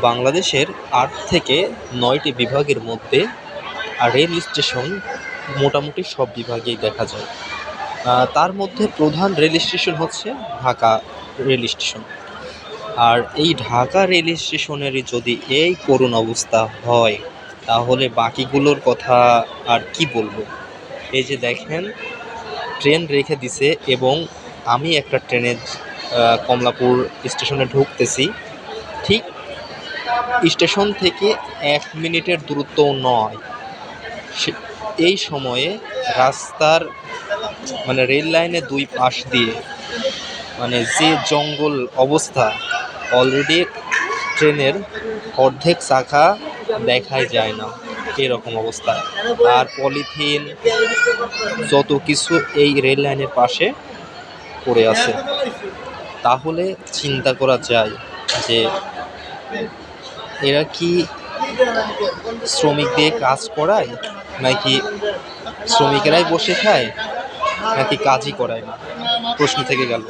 বাংলাদেশের ৮ থেকে ৯টি বিভাগের মধ্যে রেল স্টেশন মোটামুটি সব বিভাগেই দেখা যায়। তার মধ্যে প্রধান রেল স্টেশন হচ্ছে ঢাকা রেল স্টেশন। আর এই ঢাকা রেল স্টেশনেরই যদি এই করুণ অবস্থা হয়, তাহলে বাকিগুলোর কথা আর কি বলবো। এই যে দেখেন, ট্রেন রেখে দিছে এবং আমি একটা ট্রেনে কমলাপুর স্টেশনে ঢুকতেছি। ঠিক স্টেশন থেকে ১ মিনিটের দূরত্বও নয়। এই সময়ে রাস্তার রেল লাইনের ২ পাশ দিয়ে যে জঙ্গল অবস্থা, অলরেডি ট্রেনের অর্ধেক চাকা দেখাই যায় না, এরকম অবস্থা। আর পলিথিন যত কিছু এই রেল লাইনের পাশে পড়ে আছে। তাহলে চিন্তা করা যায় যে এরা কি শ্রমিক দিয়ে কাজ করায়, নাকি শ্রমিকেরাই বসে খায়, নাকি কাজই করায় না? প্রশ্ন থেকে গেল।